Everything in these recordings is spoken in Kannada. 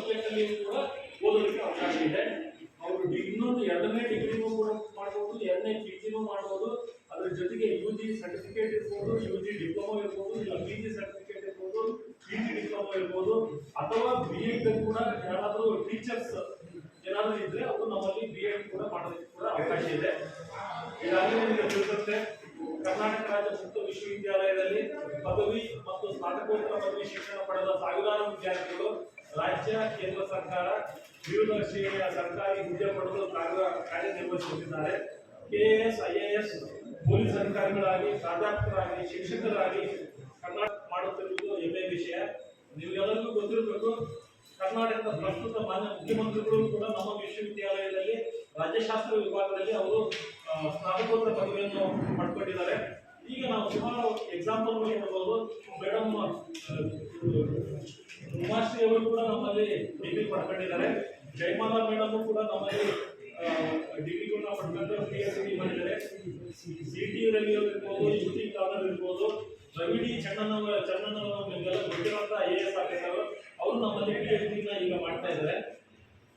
ಸಬ್ಜೆಕ್ಟ್ ಅಲ್ಲಿ ಕೂಡ ಓದೋದಕ್ಕೆ ಅವಕಾಶ ಇದೆ. ಅವರು ಇನ್ನೊಂದು 2ನೇ ಡಿಗ್ರಿನೂ ಕೂಡ ಮಾಡ್ಬೋದು, 2ನೇ PGನೂ ಮಾಡ್ಬೋದು. ಅದ್ರ ಜೊತೆಗೆ UG ಸರ್ಟಿಫಿಕೇಟ್ ಇರ್ಬೋದು, UG ಡಿಪ್ಲೊಮಾ ಇರ್ಬೋದು, ಇಲ್ಲ PG ಸರ್ಟಿಫಿಕೇಟ್ ಇರ್ಬೋದು, PG ಡಿಪ್ಲೊಮಾ ಇರ್ಬೋದು, ಅಥವಾ B.Ed ಕೂಡ ಯಾರಾದರೂ ಟೀಚರ್ಸ್ ಏನಾದರೂ ಇದ್ರೆ ಅವರು ನಮ್ಮಲ್ಲಿ B.Ed ಕೂಡ ಮಾಡೋದಕ್ಕೆ ಕೂಡ ಅವಕಾಶ ಇದೆ. ಈಗಾಗಲೇ ನಿಮಗೆ ತಿಳಿಸುತ್ತೆ, ಕರ್ನಾಟಕ ರಾಜ್ಯ ಮುಕ್ತ ವಿಶ್ವವಿದ್ಯಾಲಯದಲ್ಲಿ ಪದವಿ ಮತ್ತು ಸ್ನಾತಕೋತ್ತರ ಪದವಿ ಶಿಕ್ಷಣ ಪಡೆದ ಸಾವಿರಾರು ವಿದ್ಯಾರ್ಥಿಗಳು ರಾಜ್ಯ ಕೇಂದ್ರ ಸರ್ಕಾರ ವಿವಿಧ ಶ್ರೇಣಿಯ ಸರ್ಕಾರಿ ಹುದ್ದೆ ಪಡೆದು ಕಾರ್ಯನಿರ್ವಹಿಸುತ್ತಿದ್ದಾರೆ. KAS, IAS, ಪೊಲೀಸ್ ಅಧಿಕಾರಿಗಳಾಗಿ, ಪ್ರಾಧ್ಯಾಪಕರಾಗಿ, ಶಿಕ್ಷಕರಾಗಿ ಕರ್ನಾಟಕ ಮಾಡುತ್ತಿರುವುದು ಹೆಮ್ಮೆಯ ವಿಷಯ. ನಿಮಗೆಲ್ಲರಿಗೂ ಗೊತ್ತಿರಬೇಕು, ಕರ್ನಾಟಕದ ಪ್ರಸ್ತುತ ಮಾನ್ಯ ಮುಖ್ಯಮಂತ್ರಿಗಳು ಕೂಡ ನಮ್ಮ ವಿಶ್ವವಿದ್ಯಾಲಯದಲ್ಲಿ ರಾಜ್ಯಶಾಸ್ತ್ರ ವಿಭಾಗದಲ್ಲಿ ಅವರು ಸ್ನಾತಕೋತ್ತರ ಪದವಿಯನ್ನು ಪಡ್ಕೊಂಡಿದ್ದಾರೆ. ಈಗ ನಾವು ಸುಮಾರು ಎಕ್ಸಾಂಪಲ್ ನೋಡಬಹುದು. ಮೇಡಮ್ ಉಮಾಶ್ರೀ ಅವರು ಕೂಡ ನಮ್ಮಲ್ಲಿ ಡಿಗ್ರಿ ಪಡ್ಕೊಂಡಿದ್ದಾರೆ. ಜಯಮಾಲಾ ಮೇಡಮ್ ಕೂಡ ನಮ್ಮಲ್ಲಿ ಡಿಗ್ರಿಗಳನ್ನ ಪಡ್ಕೊಂಡು PhD ಮಾಡಿದ್ದಾರೆ. CT ರವಿ ಅವರು ಇರ್ಬೋದು, UT ಕಾಲರ್ ಇರ್ಬೋದು, ರವಿಡಿ ಚನ್ನಣ್ಣ ನಿಮಗೆಲ್ಲ ಗೊತ್ತಿರುವಂತ IAS ಆಫೀಸರ್ ಅವರು ನಮ್ಮಲ್ಲಿ PhD ಈಗ ಮಾಡ್ತಾ ಇದ್ದಾರೆ.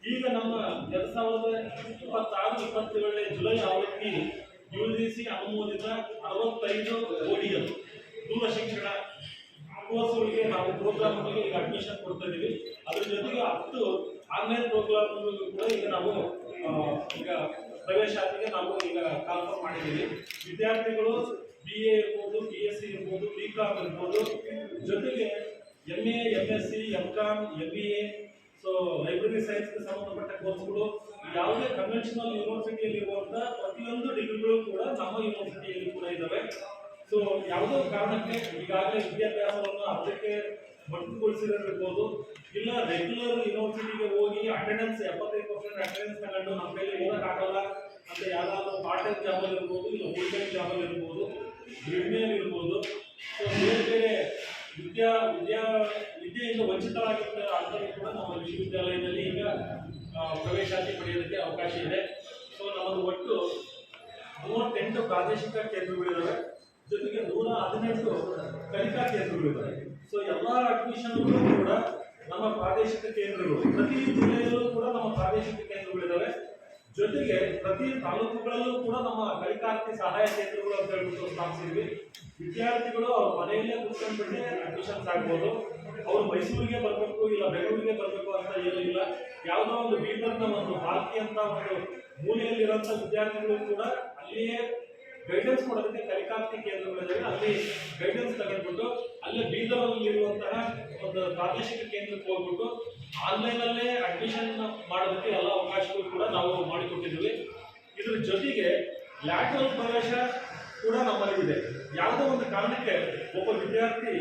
ಈಗ ನಮ್ಮ 2026-27 ಜುಲೈ ಆವೃತ್ತಿ UGC ಅನುಮೋದಿತ 65 ODM ದೂರ ಶಿಕ್ಷಣ ಕೋರ್ಸ್ಗಳಿಗೆ ನಾವು ಪ್ರೋಗ್ರಾಮ್ಗಳಿಗೆ ಈಗ ಅಡ್ಮಿಷನ್ ಕೊಡ್ತಾ ಇದೀವಿ. ಅದ್ರ ಜೊತೆಗೆ 10 ಆನ್ಲೈನ್ ಪ್ರೋಗ್ರಾಮ್ಗಳಿಗೂ ಕೂಡ ಈಗ ನಾವು ಈಗ ಪ್ರವೇಶಾತಿಗೆ ನಾವು ಈಗ ಕಾಲ್ಫರ್ ಮಾಡಿದ್ದೀವಿ. ವಿದ್ಯಾರ್ಥಿಗಳು BA ಇರ್ಬೋದು, BSc ಇರ್ಬೋದು, BCom ಇರ್ಬೋದು, ಜೊತೆಗೆ MA, MSc, MCom, MBA, so library ಸೈನ್ಸ್ಗೆ ಸಂಬಂಧಪಟ್ಟ ಕೋರ್ಸ್ಗಳು ಯಾವುದೇ ಕನ್ವೆನ್ಷನಲ್ ಯೂನಿವರ್ಸಿಟಿಯಲ್ಲಿ ಇರುವಂತಹ ಪ್ರತಿಯೊಂದು ಡಿಗ್ರಿಗಳು ಕೂಡ ನಮ್ಮ ಯೂನಿವರ್ಸಿಟಿಯಲ್ಲಿ ಕೂಡ ಇದ್ದಾವೆ. ಸೊ ಯಾವುದೋ ಕಾರಣಕ್ಕೆ ಈಗಾಗಲೇ ವಿದ್ಯಾಭ್ಯಾಸವನ್ನು ಅರ್ಧಕ್ಕೆ ಮೊಟಕುಗೊಳಿಸಿರಬಹುದು, ಇಲ್ಲ ರೆಗ್ಯುಲರ್ ಯೂನಿವರ್ಸಿಟಿಗೆ ಹೋಗಿ ಅಟೆಂಡೆನ್ಸ್ 75% ಅಟೆಂಡೆನ್ಸ್ ತಗೊಂಡು ನಮ್ಮ ಕೈಲಿ ಓದಕ್ಕಾಗಲ್ಲ ಅಂತ ಯಾವ್ದಾದ್ರು ಪಾರ್ಟ್ ಟೈಮ್ ಜಾಬಲ್ಲಿ ಇರ್ಬೋದು, ಇಲ್ಲ ಫುಲ್ ಟೈಮ್ ಜಾಬಲ್ಲಿ ಇರ್ಬೋದು, ದುಡಿಮೆಯಲ್ಲಿ ಇರ್ಬೋದು. ಸೊ ಬೇರೆ ಬೇರೆ ವಿದ್ಯೆಯಿಂದ ವಂಚಿತರಾಗಿರ್ತಾರೆ ಅಂತಲೂ ಕೂಡ ನಮ್ಮ ವಿಶ್ವವಿದ್ಯಾಲಯದಲ್ಲಿ ಈಗ ಪ್ರವೇಶಾತಿ ಪಡೆಯೋದಕ್ಕೆ ಅವಕಾಶ ಇದೆ. ಸೊ ನಮ್ಮದು ಒಟ್ಟು 38 ಪ್ರಾದೇಶಿಕ ಕೇಂದ್ರಗಳಿದ್ದಾವೆ, ಜೊತೆಗೆ 118 ಕಲಿಕಾ ಕೇಂದ್ರಗಳಿದ್ದಾವೆ. ಸೊ ಎಲ್ಲ ಅಡ್ಮಿಷನ್ಗಳು ಕೂಡ ನಮ್ಮ ಪ್ರಾದೇಶಿಕ ಕೇಂದ್ರಗಳು, ಪ್ರತಿ ಜಿಲ್ಲೆಯಲ್ಲೂ ಕೂಡ ನಮ್ಮ ಪ್ರಾದೇಶಿಕ ಕೇಂದ್ರಗಳಿದ್ದಾವೆ. ಜೊತೆಗೆ ಪ್ರತಿ ತಾಲೂಕುಗಳಲ್ಲೂ ಕೂಡ ನಮ್ಮ ಕಲಿಕಾರ್ಥಿ ಸಹಾಯ ಕೇಂದ್ರಗಳು ಅಂತ ಹೇಳ್ಬಿಟ್ಟು ಸ್ಥಾಪಿಸಿದ್ವಿ. ವಿದ್ಯಾರ್ಥಿಗಳು ಅವ್ರ ಮನೆಯಲ್ಲೇ ಕೂತ್ಕೊಂಡ್ಬಿಟ್ಟೆ ಅಡ್ಮಿಷನ್ಸ್ ಆಗ್ಬೋದು. ಅವರು ಮೈಸೂರಿಗೆ ಬರಬೇಕು, ಇಲ್ಲ ಬೆಂಗಳೂರಿಗೆ ಬರಬೇಕು ಅಂತ ಏನಿಲ್ಲ. ಯಾವುದೋ ಒಂದು ಬೀದರ್ನ ಒಂದು ಬಾಲ್ಕಿ ಅಂತ ಒಂದು ಮೂಲೆಯಲ್ಲಿರುವಂಥ ವಿದ್ಯಾರ್ಥಿಗಳು ಕೂಡ ಅಲ್ಲಿಯೇ ಗೈಡೆನ್ಸ್ ಕೊಡೋದಕ್ಕೆ ಕಲಿಕಾರ್ಥಿ ಕೇಂದ್ರಗಳಿದ್ದಾವೆ. ಅಲ್ಲಿ ಗೈಡೆನ್ಸ್ ತಗೊಂಡ್ಬಿಟ್ಟು ಅಲ್ಲೇ ಬೀದರಲ್ಲಿರುವಂತಹ ಒಂದು ಪ್ರಾದೇಶಿಕ ಕೇಂದ್ರಕ್ಕೆ ಹೋಗ್ಬಿಟ್ಟು ಆನ್ಲೈನಲ್ಲೇ ಅಡ್ಮಿಷನ್ ಮಾಡೋದಕ್ಕೆ ಎಲ್ಲ ಅವಕಾಶಗಳು ಕೂಡ ನಾವು ಮಾಡಿಕೊಟ್ಟಿದ್ದೀವಿ. ಇದ್ರ ಜೊತೆಗೆ ಲ್ಯಾಟರಲ್ ಪ್ರವೇಶ ಕೂಡ ನಮ್ಮಲ್ಲಿ ಇದೆ. ಯಾವುದೋ ಒಂದು ಕಾರಣಕ್ಕೆ ಒಬ್ಬ ವಿದ್ಯಾರ್ಥಿ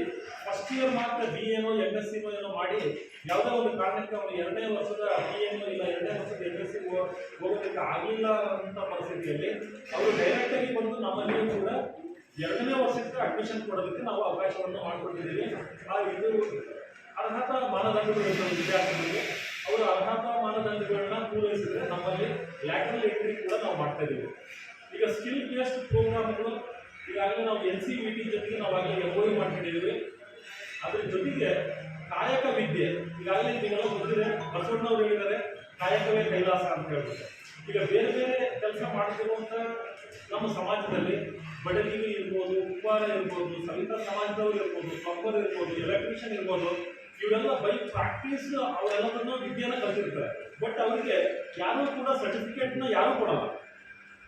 ಫಸ್ಟ್ ಇಯರ್ ಮಾತ್ರ BA-ನೋ MSc-ನೋ ಏನೋ ಮಾಡಿ ಯಾವುದೋ ಒಂದು ಕಾರಣಕ್ಕೆ ಅವನು 2ನೇ ವರ್ಷದ BA-ನೋ ಇಲ್ಲ 2ನೇ ವರ್ಷದ MSc ಹೋಗೋದಕ್ಕೆ ಆಗಲಿಲ್ಲ ಅಂತ ಪರಿಸ್ಥಿತಿಯಲ್ಲಿ ಅವರು ಡೈರೆಕ್ಟಾಗಿ ಬಂದು ನಮ್ಮಲ್ಲಿ ಕೂಡ 2ನೇ ವರ್ಷಕ್ಕೆ ಅಡ್ಮಿಷನ್ ಕೊಡೋದಕ್ಕೆ ನಾವು ಅವಕಾಶವನ್ನು ಮಾಡಿಕೊಟ್ಟಿದ್ದೀವಿ. ಇದು ಅರ್ಹತಾ ಮಾನದಂಡಗಳು ಇರ್ತವೆ ವಿದ್ಯಾರ್ಥಿಗಳಿಗೆ. ಅವರು ಅರ್ಹತಾ ಮಾನದಂಡಗಳನ್ನ ಪೂರೈಸಿದ್ರೆ ನಮ್ಮಲ್ಲಿ ಲ್ಯಾಟರಲ್ ಎಂಟ್ರಿ ಕೂಡ ನಾವು ಮಾಡ್ತಾ ಇದ್ದೀವಿ. ಈಗ ಸ್ಕಿಲ್ ಬೇಸ್ಡ್ ಪ್ರೋಗ್ರಾಮ್ಗಳು ಈಗಾಗಲೇ ನಾವು NCVT ಜೊತೆಗೆ ನಾವು ಆಗಲೇ MOU ಮಾಡ್ಕೊಂಡಿದ್ದೀವಿ. ಅದ್ರ ಜೊತೆಗೆ ಕಾಯಕ ವಿದ್ಯೆ ಈಗಾಗಲೇ ನೀವೆಲ್ಲ ಗೊತ್ತಿದೆ, ಬಸವಣ್ಣವ್ರು ಹೇಳಿದ್ದಾರೆ ಕಾಯಕವೇ ಕೈಲಾಸ ಅಂತ ಹೇಳ್ತಾರೆ. ಈಗ ಬೇರೆ ಬೇರೆ ಕೆಲಸ ಮಾಡ್ತಿರುವಂಥ ನಮ್ಮ ಸಮಾಜದಲ್ಲಿ ಬಡಗಿರಿ ಇರ್ಬೋದು, ಉಪ್ಪಾರ ಇರ್ಬೋದು, ಸವಿತಾ ಸಮಾಜದವ್ರು ಇರ್ಬೋದು, ಪ್ಲಂಬರ್ ಇರ್ಬೋದು, ಎಲೆಕ್ಟ್ರಿಷಿಯನ್ ಇರ್ಬೋದು, ಇವರೆಲ್ಲ ಬೈ ಪ್ರಾಕ್ಟೀಸ್ ಅವರೆಲ್ಲದನ್ನು ವಿದ್ಯೆನ ಕಲಿತಿರ್ತಾರೆ. ಬಟ್ ಅವರಿಗೆ ಯಾರೂ ಕೂಡ ಸರ್ಟಿಫಿಕೇಟ್ನ ಯಾರೂ ಕೊಡಲ್ಲ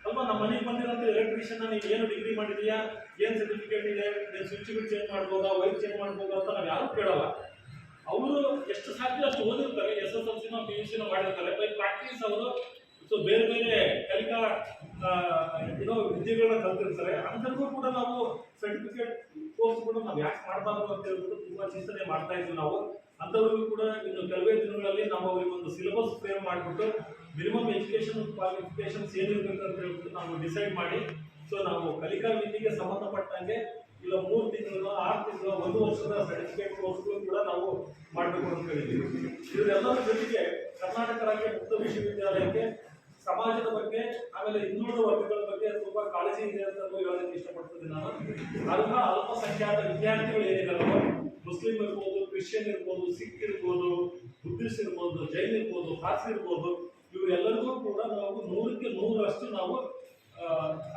ಅಲ್ವಾ. ನಮ್ಮ ಮನೆಗೆ ಬಂದಿರೋಂಥ ಎಲೆಕ್ಟ್ರಿಷಿಯನ್ ನೀವು ಏನು ಡಿಗ್ರಿ ಮಾಡಿದೀಯಾ, ಏನು ಸರ್ಟಿಫಿಕೇಟ್ ಇದೆ, ನೀವು ಸ್ವಿಚ್ಗಳು ಚೇಂಜ್ ಮಾಡ್ಬೋದಾ, ವೈರ್ ಚೇಂಜ್ ಮಾಡ್ಬೋದಾ ಅಂತ ನಾವು ಯಾರೂ ಕೇಳಲ್ಲ. ಅವರು ಎಷ್ಟು ಸಾಧ್ಯ ಅಷ್ಟು ಓದಿರ್ತಾರೆ, SSLC-ನೋ PUC-ನೋ ಮಾಡಿರ್ತಾರೆ. ಬೈ ಪ್ರಾಕ್ಟೀಸ್ ಅವರು ಸೊ ಬೇರೆ ಬೇರೆ ಕಲಿಕಾ ವಿದ್ಯೆಗಳನ್ನ ಕಲ್ತಿರ್ತಾರೆ. ಅಂಥದ್ದು ಕೂಡ ನಾವು ಸರ್ಟಿಫಿಕೇಟ್ ಕೋರ್ಸ್ಗಳು ನಾವು ಯಾಕೆ ಮಾಡಬಾರ್ದು ಅಂತ ಹೇಳ್ಬಿಟ್ಟು ತುಂಬ ಚಿಂತನೆ ಮಾಡ್ತಾ ಇದ್ವಿ ನಾವು. ಅಂಥವ್ರಿಗೂ ಕೂಡ ಇನ್ನು ಕೆಲವೇ ದಿನಗಳಲ್ಲಿ ನಾವು ಅವರಿಗೆ ಒಂದು ಸಿಲೆಬಸ್ ಫ್ರೇಮ್ ಮಾಡಿಬಿಟ್ಟು ಮಿನಿಮಮ್ ಎಜುಕೇಷನ್ ಕ್ವಾಲಿಫಿಕೇಶನ್ಸ್ ಏನಿರಬೇಕು ಅಂತ ಹೇಳ್ಬಿಟ್ಟು ನಾವು ಡಿಸೈಡ್ ಮಾಡಿ, ಸೊ ನಾವು ಕಲಿಕಾ ವಿದ್ಯೆಗೆ ಸಂಬಂಧಪಟ್ಟಂಗೆ ಇಲ್ಲ 3 ತಿಂಗಳು 6 ತಿಂಗಳು 1 ವರ್ಷದ ಸರ್ಟಿಫಿಕೇಟ್ ಕೋರ್ಸ್ಗಳು ಕೂಡ ನಾವು ಮಾಡಬೇಕು ಅಂತ ಹೇಳಿದ್ದೀವಿ. ಇದೆಲ್ಲರ ಜೊತೆಗೆ ಕರ್ನಾಟಕ ರಾಜ್ಯ ಮುಕ್ತ ವಿಶ್ವವಿದ್ಯಾಲಯಕ್ಕೆ ಸಮಾಜದ ಬಗ್ಗೆ ಆಮೇಲೆ ಇನ್ನೂರು ವರ್ಗಗಳ ಬಗ್ಗೆ ತುಂಬಾ ಕಾಳಜಿ ಇದೆ ಅಂತ ಹೇಳೋದಕ್ಕೆ ಇಷ್ಟಪಡ್ತೀನಿ ನಾನು. ಅಲ್ಪಸಂಖ್ಯಾತ ವಿದ್ಯಾರ್ಥಿಗಳು ಏನಿದಾರೋ ಮುಸ್ಲಿಂ ಇರ್ಬೋದು, ಕ್ರಿಶ್ಚಿಯನ್ ಇರ್ಬೋದು, ಸಿಖ್ ಇರ್ಬೋದು, ಬುದ್ಧಿಸ್ಟ್ ಇರ್ಬೋದು, ಜೈನ್ ಇರ್ಬೋದು, ಪಾರ್ಸಿ ಇರ್ಬೋದು, ಇವರೆಲ್ಲರಿಗೂ ಕೂಡ ನಾವು 100ಕ್ಕೆ 100ರಷ್ಟು ನಾವು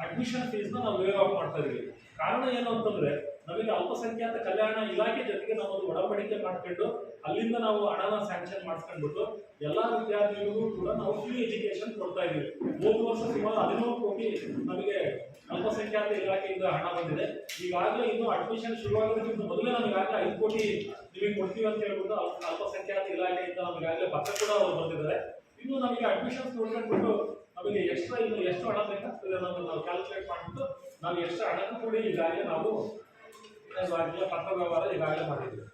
ಅಡ್ಮಿಷನ್ ಫೀಸ್ನ ನಾವು ವೇವ್ ಆಫ್ ಮಾಡ್ತಾ ಇದೀವಿ. ಕಾರಣ ಏನು ಅಂತಂದ್ರೆ ನಮಗೆ ಅಲ್ಪಸಂಖ್ಯಾತ ಕಲ್ಯಾಣ ಇಲಾಖೆ ಜೊತೆಗೆ ನಾವು ಒಂದು ಒಡಂಬಡಿಕೆ ಮಾಡ್ಕೊಂಡು ಅಲ್ಲಿಂದ ನಾವು ಹಣನ ಸ್ಯಾಂಕ್ಷನ್ ಮಾಡಿಸ್ಕೊಂಡ್ಬಿಟ್ಟು ಎಲ್ಲಾ ವಿದ್ಯಾರ್ಥಿಗಳಿಗೂ ಕೂಡ ನಾವು ಫ್ರೀ ಎಜುಕೇಶನ್ ಕೊಡ್ತಾ ಇದೀವಿ. ಹೋದ ವರ್ಷ ಸುಮಾರು 13 ಕೋಟಿ ನಮಗೆ ಅಲ್ಪಸಂಖ್ಯಾತ ಇಲಾಖೆಯಿಂದ ಹಣ ಬಂದಿದೆ. ಈಗಾಗಲೇ ಇನ್ನು ಅಡ್ಮಿಷನ್ ಶುರುವಾಗೋದಕ್ಕಿಂತ ಮೊದಲೇ ನಮಗಾಗಲೇ 5 ಕೋಟಿ ನಿಮಗೆ ಕೊಡ್ತೀವಿ ಅಂತ ಹೇಳ್ಬಿಟ್ಟು ಅಲ್ಪಸಂಖ್ಯಾತ ಇಲಾಖೆಯಿಂದ ನಮಗಾಗಲೇ ಪತ್ರ ಕೂಡ ಅವರು ಬಂದಿದ್ದಾರೆ. ಇನ್ನು ನಮಗೆ ಅಡ್ಮಿಷನ್ಸ್ ನೋಡ್ಕೊಂಡ್ಬಿಟ್ಟು ನಮಗೆ ಎಕ್ಸ್ಟ್ರಾ ಇನ್ನು ಎಷ್ಟು ಹಣ ಬೇಕಾಗ್ತದೆ ಅನ್ನೋದನ್ನು ನಾವು ಕ್ಯಾಲ್ಕುಲೇಟ್ ಮಾಡಿಬಿಟ್ಟು ನಾವು ಎಕ್ಸ್ಟ್ರಾ ಹಣಕ್ಕೂ ಕೂಡ ಈಗಾಗಲೇ ನಾವು ಪತ್ರ ವ್ಯವಹಾರ ಈಗಾಗಲೇ ಮಾಡಿದ್ದೀವಿ.